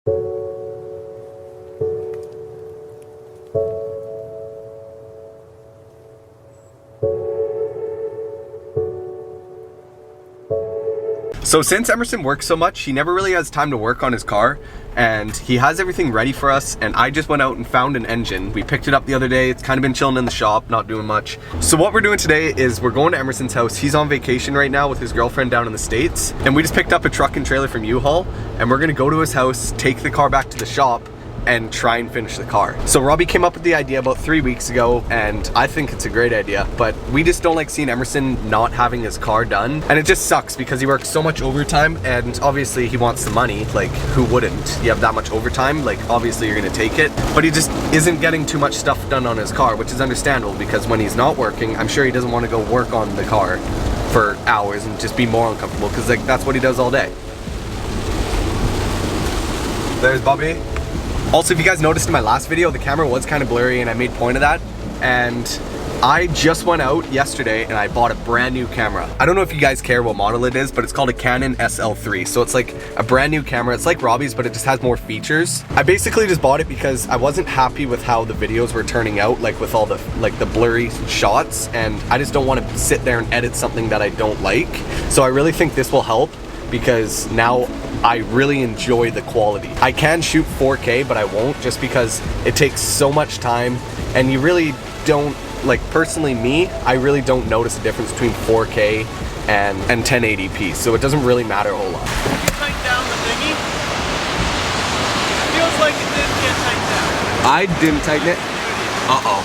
So since Emerson works so much, he never really has time to work on his car, and he has everything ready for us, and I just went out and found an engine. We picked it up the other day. It's kind of been chilling in the shop, not doing much. So what we're doing today is we're going to Emerson's house. He's on vacation right now with his girlfriend down in the States, and we just picked up a truck and trailer from U-Haul, and we're gonna go to his house, take the car back to the shop, and try and finish the car. So Robbie came up with the idea about 3 weeks ago, and I think it's a great idea, but we just don't like seeing Emerson not having his car done. And it just sucks because he works so much overtime, and obviously he wants the money. Like, who wouldn't? You have that much overtime, like obviously you're gonna take it, but he just isn't getting too much stuff done on his car, which is understandable because when he's not working, I'm sure he doesn't want to go work on the car for hours and just be more uncomfortable, because like that's what he does all day. There's Bobby. Also, if you guys noticed in my last video, the camera was kind of blurry and I made point of that. And I just went out yesterday and I bought a brand new camera. I don't know if you guys care what model it is, but it's called a Canon SL3. So it's like a brand new camera. It's like Robbie's, but it just has more features. I basically just bought it because I wasn't happy with how the videos were turning out, like with all the blurry shots. And I just don't want to sit there and edit something that I don't like. So I really think this will help, because now I really enjoy the quality. I can shoot 4K, but I won't, just because it takes so much time, and you really don't, like personally me, I really don't notice the difference between 4K and 1080p, so it doesn't really matter a whole lot. Did you tighten down the thingy? It feels like it didn't get tightened down. I didn't tighten it? Uh-oh.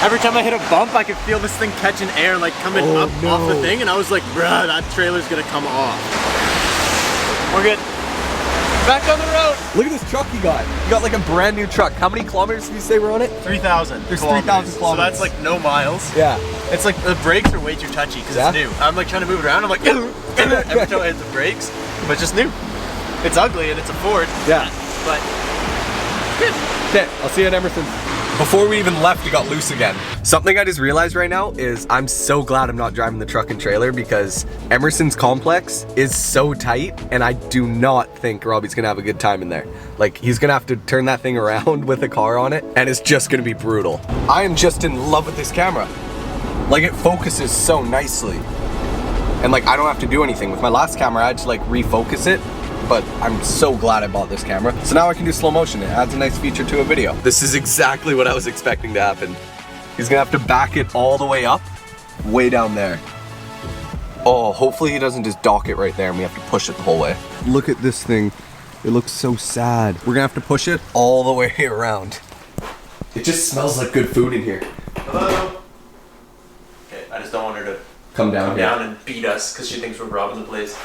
Every time I hit a bump, I could feel this thing catching air, like coming up off the thing, and I was like, bruh, that trailer's gonna come off. We're good. Back on the road. Look at this truck you got. You got like a brand new truck. How many kilometers did you say were on it? 3,000. There's 3,000 kilometers. So that's like no miles. Yeah. It's like the brakes are way too touchy because it's new. I'm like trying to move it around. I'm like, every time I hit the brakes, but it's just new. It's ugly and it's a Ford. Yeah. But good. Okay, I'll see you at Emerson. Before we even left, it got loose again. Something I just realized right now is I'm so glad I'm not driving the truck and trailer, because Emerson's complex is so tight, and I do not think Robbie's gonna have a good time in there. Like, he's gonna have to turn that thing around with a car on it, and it's just gonna be brutal. I am just in love with this camera. Like, it focuses so nicely. And like, I don't have to do anything. With my last camera, I had to like refocus it, but I'm so glad I bought this camera. So now I can do slow motion. It adds a nice feature to a video. This is exactly what I was expecting to happen. He's gonna have to back it all the way up, way down there. Oh, hopefully he doesn't just dock it right there and we have to push it the whole way. Look at this thing. It looks so sad. We're gonna have to push it all the way around. It just smells like good food in here. Hello. Okay, I just don't want her to come down and beat us because she thinks we're robbing the place.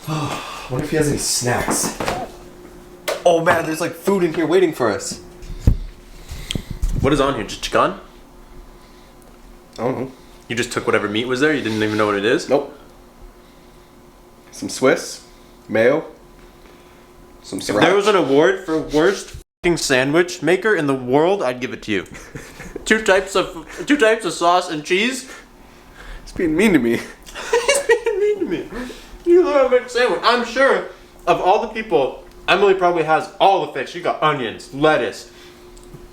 I wonder if he has any snacks. Oh man, there's like food in here waiting for us. What is on here? Just chicken? I don't know. You just took whatever meat was there? You didn't even know what it is? Nope. Some Swiss, mayo, some sriracha. If there was an award for worst fucking sandwich maker in the world, I'd give it to you. two types of sauce and cheese. He's being mean to me. He's being mean to me. You love a big sandwich. I'm sure of all the people, Emily probably has all the fix. She got onions, lettuce,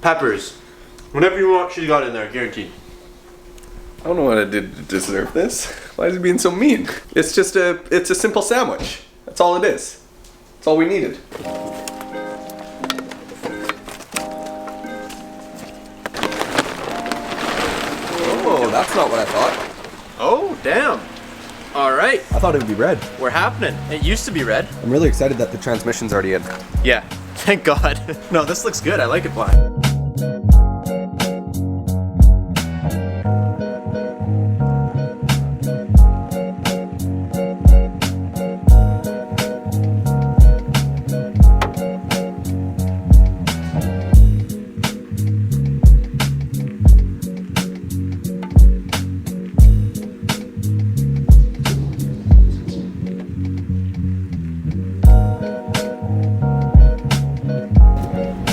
peppers, whatever you want, she got in there, guaranteed. I don't know what I did to deserve this. Why is he being so mean? It's a simple sandwich. That's all it is. That's all we needed. Oh, that's not what I thought. Oh, damn. All right. I thought it would be red. We're happening. It used to be red. I'm really excited that the transmission's already in. Yeah. Thank God. No, this looks good. I like it blind.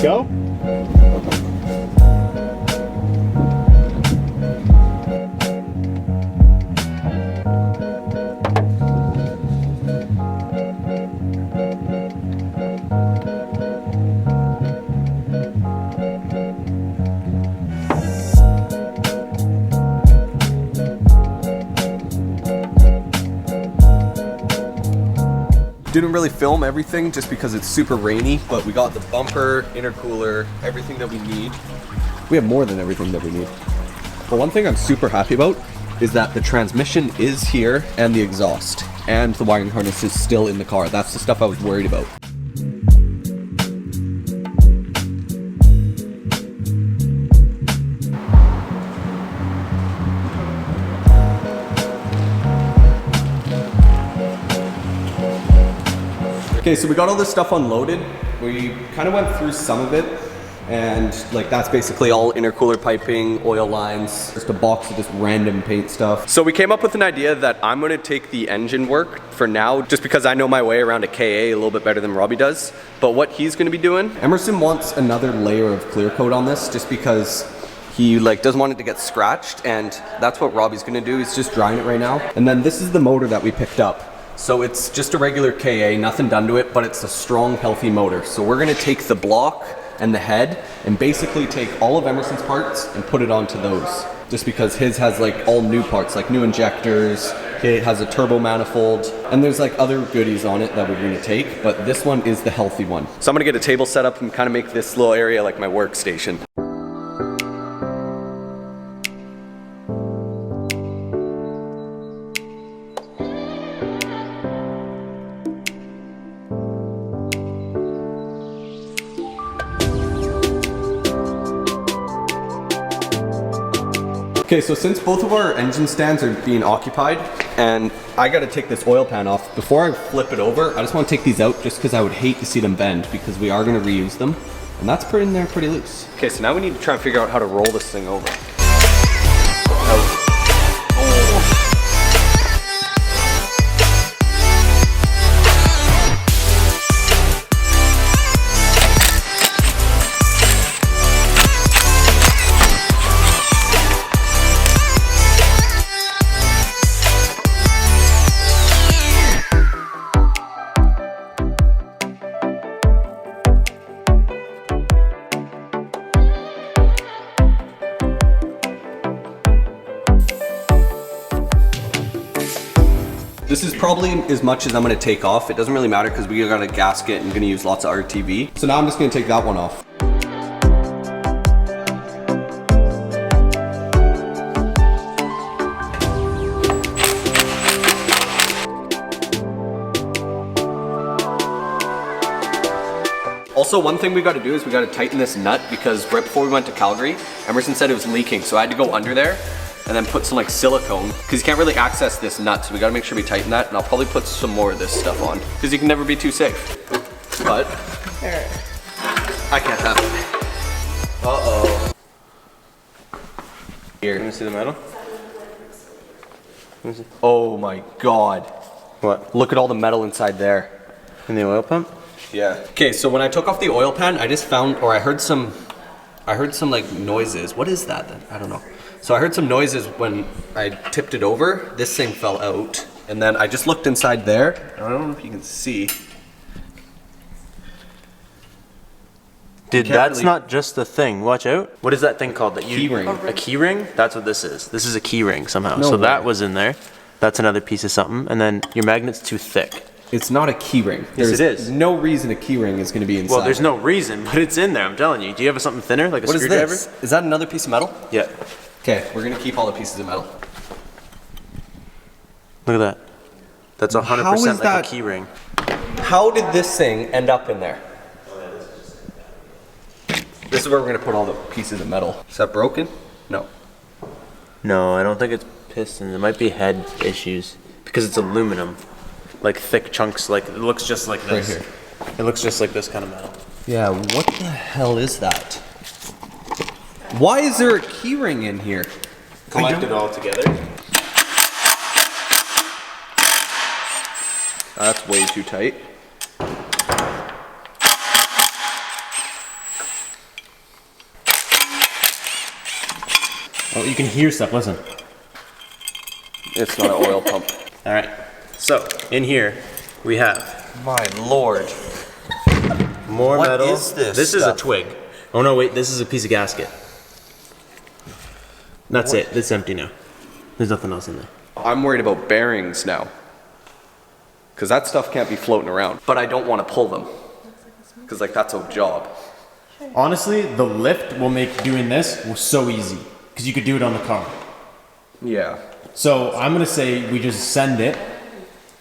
Go. Didn't really film everything just because it's super rainy, but we got the bumper, intercooler, everything that we need. We have more than everything that we need. But one thing I'm super happy about is that the transmission is here and the exhaust and the wiring harness is still in the car. That's the stuff I was worried about. Okay, so we got all this stuff unloaded. We kind of went through some of it, and like that's basically all intercooler piping, oil lines, just a box of just random paint stuff. So we came up with an idea that I'm gonna take the engine work for now, just because I know my way around a KA a little bit better than Robbie does. But what he's gonna be doing, Emerson wants another layer of clear coat on this, just because he like doesn't want it to get scratched, and that's what Robbie's gonna do. He's just drying it right now. And then this is the motor that we picked up. So it's just a regular KA, nothing done to it, but it's a strong, healthy motor. So we're gonna take the block and the head and basically take all of Emerson's parts and put it onto those. Just because his has like all new parts, like new injectors, it has a turbo manifold, and there's like other goodies on it that we're gonna take, but this one is the healthy one. So I'm gonna get a table set up and kind of make this little area like my workstation. Okay, so since both of our engine stands are being occupied, and I gotta take this oil pan off, before I flip it over, I just wanna take these out just because I would hate to see them bend, because we are gonna reuse them, and that's pretty in there pretty loose. Okay, so now we need to try and figure out how to roll this thing over. This is probably as much as I'm gonna take off. It doesn't really matter because we got a gasket and gonna use lots of RTV. So now I'm just gonna take that one off. Also, one thing we gotta do is we gotta tighten this nut, because right before we went to Calgary, Emerson said it was leaking, so I had to go under there and then put some like silicone, because you can't really access this nut, so we gotta make sure we tighten that, and I'll probably put some more of this stuff on, because you can never be too safe. But I can't have it. Uh-oh. Here. Let me see the metal. Let me see. Oh my God. What? Look at all the metal inside there. In the oil pump? Yeah. Okay, so when I took off the oil pan, I just found, or I heard some like noises. What is that then? I don't know. So I heard some noises when I tipped it over. This thing fell out. And then I just looked inside there. I don't know if you can see. Dude, that's really... not just the thing. Watch out. What is that thing called? That key ring. A key ring? That's what this is. This is a key ring somehow. No so way. That was in there. That's another piece of something. And then your magnet's too thick. It's not a key ring. Yes, it is. No reason a key ring is going to be inside. Well, there's no reason, but it's in there. I'm telling you. Do you have something thinner, like a screwdriver? What is this? Is that another piece of metal? Yeah. Okay, we're going to keep all the pieces of metal. Look at that. That's 100% like a key ring. How did this thing end up in there? This is where we're going to put all the pieces of metal. Is that broken? No. No, I don't think it's pistons. It might be head issues because it's aluminum. Like thick chunks, like it looks just like this. Right here. It looks just like this kind of metal. Yeah, what the hell is that? Why is there a key ring in here? Collect it all together. That's way too tight. Oh, you can hear stuff, listen. It's not an oil pump. All right, so in here we have... My lord. More what metal. What is this This stuff? is a twig. Oh no, wait, this is a piece of gasket. That's it, it's empty now. There's nothing else in there. I'm worried about bearings now. because that stuff can't be floating around. But I don't want to pull them, because like that's a job. Honestly, the lift will make doing this so easy, because you could do it on the car. Yeah. So I'm gonna say we just send it,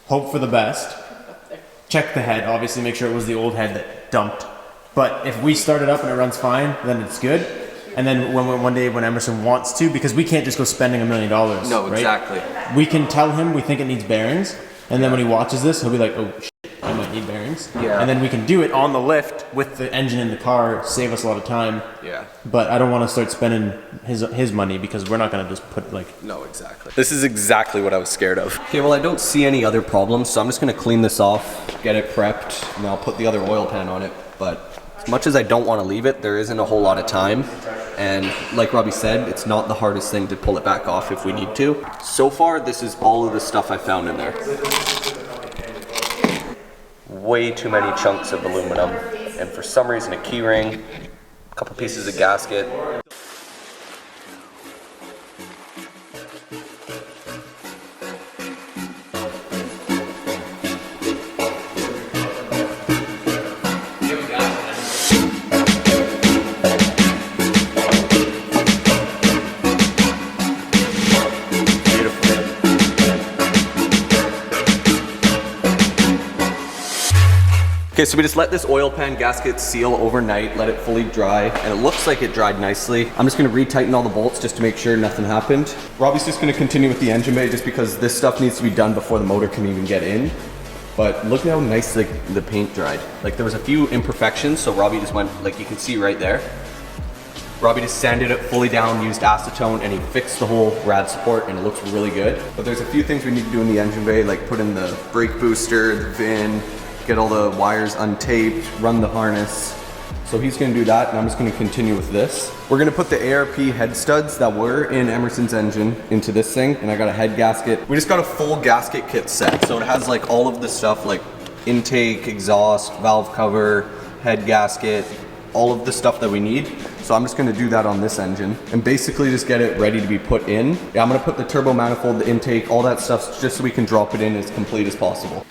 hope for the best, check the head, obviously make sure it was the old head that dumped. But if we start it up and it runs fine, then it's good. And then one day when Emerson wants to, because we can't just go spending $1 million. No, right? exactly. We can tell him we think it needs bearings, and then when he watches this, he'll be like, oh shit, I might need bearings. Yeah. And then we can do it on the lift with the engine in the car, save us a lot of time. Yeah. But I don't want to start spending his money, because we're not going to just put like... No, exactly. This is exactly what I was scared of. Okay, well I don't see any other problems, so I'm just gonna clean this off, get it prepped, and I'll put the other oil pan on it. But as much as I don't want to leave it, there isn't a whole lot of time. And like Robbie said, it's not the hardest thing to pull it back off if we need to. So far, this is all of the stuff I found in there. Way too many chunks of aluminum. And for some reason, a key ring, a couple pieces of gasket. Okay, so we just let this oil pan gasket seal overnight, let it fully dry, and it looks like it dried nicely. I'm just gonna retighten all the bolts just to make sure nothing happened. Robbie's just gonna continue with the engine bay just because this stuff needs to be done before the motor can even get in. But look how nice the paint dried. Like there was a few imperfections, so Robbie just went, like you can see right there. Robbie just sanded it fully down, used acetone, and he fixed the whole rad support, and it looks really good. But there's a few things we need to do in the engine bay, like put in the brake booster, the VIN, get all the wires untaped, run the harness. So he's gonna do that, and I'm just gonna continue with this. We're gonna put the ARP head studs that were in Emerson's engine into this thing, and I got a head gasket. We just got a full gasket kit set, so it has like all of the stuff like intake, exhaust, valve cover, head gasket, all of the stuff that we need. So I'm just gonna do that on this engine and basically just get it ready to be put in. Yeah, I'm gonna put the turbo manifold, the intake, all that stuff just so we can drop it in as complete as possible.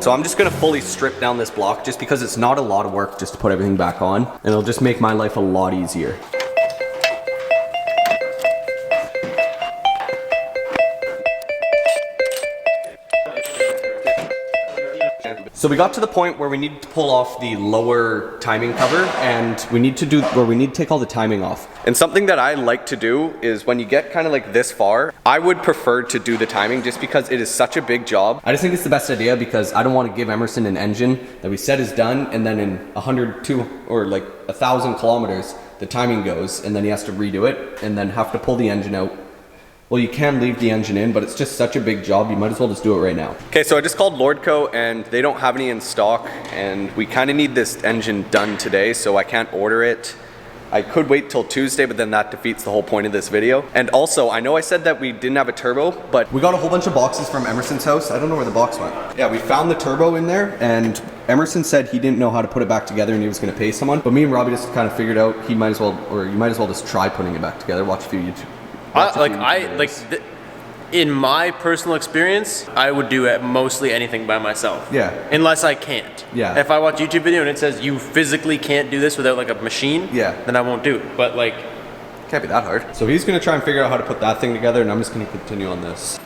So I'm just gonna fully strip down this block just because it's not a lot of work just to put everything back on, and it'll just make my life a lot easier. So we got to the point where we need to pull off the lower timing cover, and we need to take all the timing off. And something that I like to do is when you get kind of like this far, I would prefer to do the timing just because it is such a big job. I just think it's the best idea because I don't want to give Emerson an engine that we said is done, and then in 100, 200, or like 1,000 kilometers, the timing goes, and then he has to redo it, and then have to pull the engine out. Well, you can leave the engine in, but it's just such a big job, you might as well just do it right now. Okay, so I just called Lordco, and they don't have any in stock, and we kind of need this engine done today, so I can't order it. I could wait till Tuesday, but then that defeats the whole point of this video. And also, I know I said that we didn't have a turbo, but we got a whole bunch of boxes from Emerson's house. I don't know where the box went. Yeah, we found the turbo in there, and Emerson said he didn't know how to put it back together and he was gonna pay someone. But me and Robbie just kind of figured out you might as well just try putting it back together, watch a few YouTube. In my personal experience, I would do mostly anything by myself. Yeah. Unless I can't. Yeah. If I watch a YouTube video and it says you physically can't do this without like a machine, yeah, then I won't do it. But like, can't be that hard. So he's gonna try and figure out how to put that thing together, and I'm just gonna continue on this.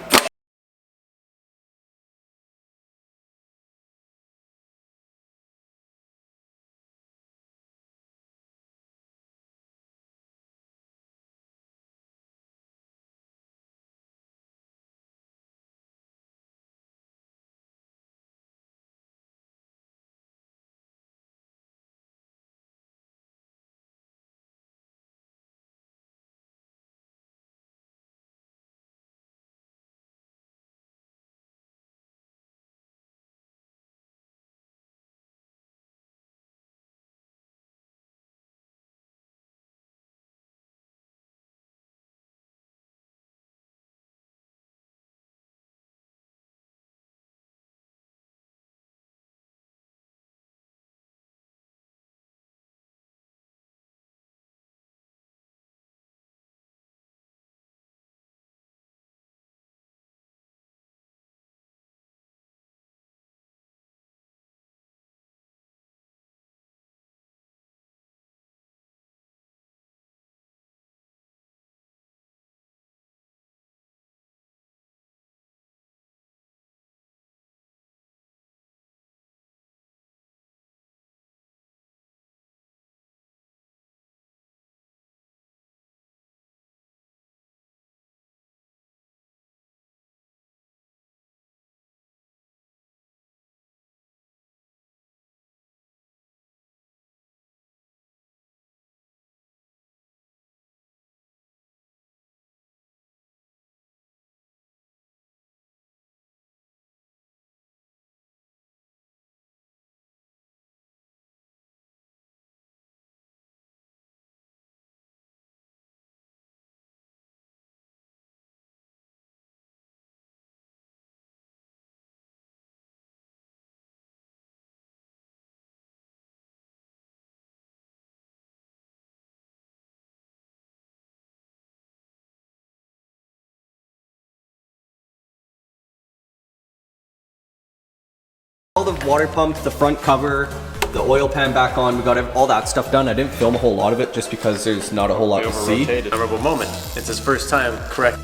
All the water pump, the front cover, the oil pan back on, we got all that stuff done. I didn't film a whole lot of it just because there's not a whole lot to see. Memorable moment. It's his first time, correct?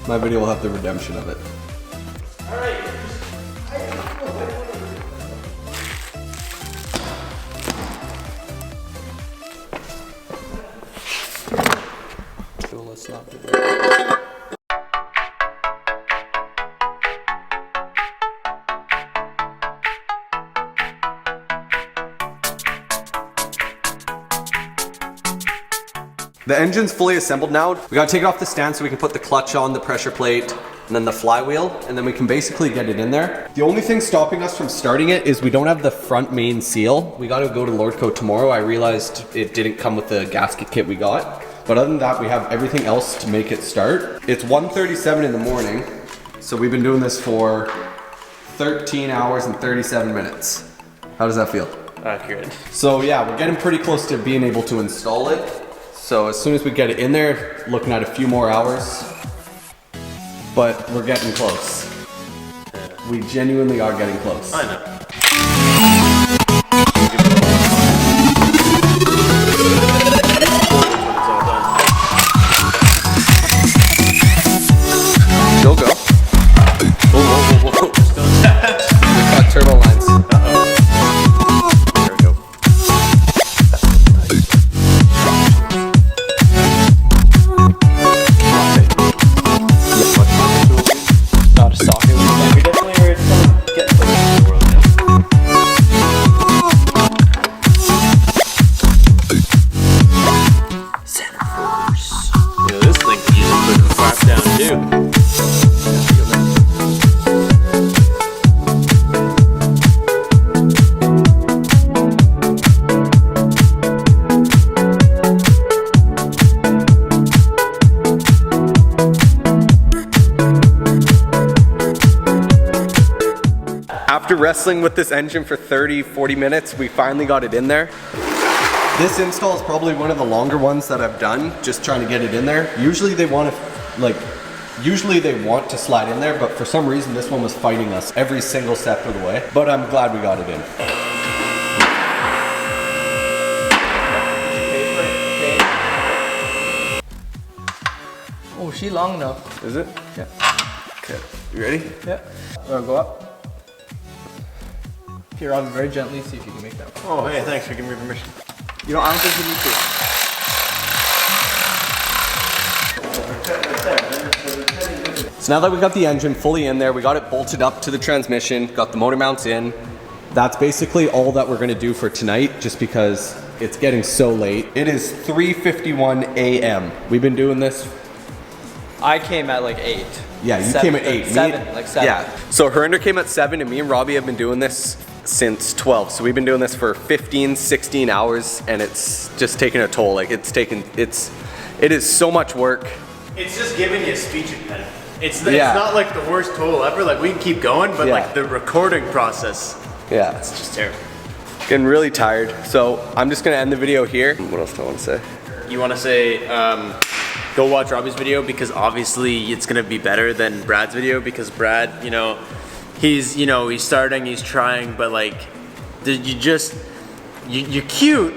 My video will have the redemption of it. So let's not do that. The engine's fully assembled now. We gotta take it off the stand so we can put the clutch on, the pressure plate, and then the flywheel, and then we can basically get it in there. The only thing stopping us from starting it is we don't have the front main seal. We gotta go to Lordco tomorrow. I realized it didn't come with the gasket kit we got. But other than that, we have everything else to make it start. It's 1:37 in the morning, so we've been doing this for 13 hours and 37 minutes. How does that feel? Accurate. So yeah, we're getting pretty close to being able to install it. So as soon as we get it in there, looking at a few more hours, but we're getting close. We genuinely are getting close. I know. She'll go. Whoa. We got turbo lines. There we go. Not a socket. We definitely are getting close to the world now. Centerforce. You know, this thing can easily put the flap down too. After wrestling with this engine for 30-40 minutes, we finally got it in there. This install is probably one of the longer ones that I've done, just trying to get it in there. Usually they want to slide in there, but for some reason this one was fighting us every single step of the way. But I'm glad we got it in. Oh, she long enough. Is it? Yeah. Okay, you ready? Yeah. Wanna go up? Here, Rob, very gently, see if you can make that. Oh, hey, thanks for giving me permission. You know, I don't think you need to. So now that we got the engine fully in there, we got it bolted up to the transmission, got the motor mounts in. That's basically all that we're gonna do for tonight, just because it's getting so late. It is 3:51 a.m. We've been doing this. I came at like 8. Yeah, you came at 8. Seven. Yeah. So Herinder came at 7, and me and Robbie have been doing this since 12. So we've been doing this for 15, 16 hours, and it's just taking a toll. Like it is so much work. It's just giving you a speech impediment. It's not like the worst total ever. Like we can keep going, but like the recording process, Yeah. it's just terrible. Getting really tired. So I'm just gonna end the video here. What else do I want to say? You want to say, go watch Robbie's video because obviously it's gonna be better than Brad's video because Brad, he's starting, he's trying, but like, you're cute,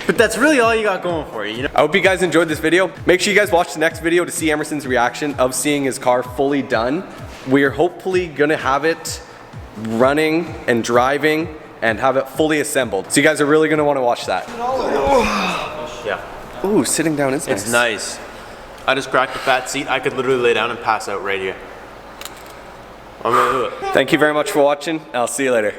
but that's really all you got going for you. I hope you guys enjoyed this video. Make sure you guys watch the next video to see Emerson's reaction of seeing his car fully done. We're hopefully gonna have it running and driving and have it fully assembled. So you guys are really gonna wanna watch that. Yeah. Ooh, sitting down is It's nice. I just cracked a fat seat. I could literally lay down and pass out right here. I'm gonna do it. Thank you very much for watching. I'll see you later.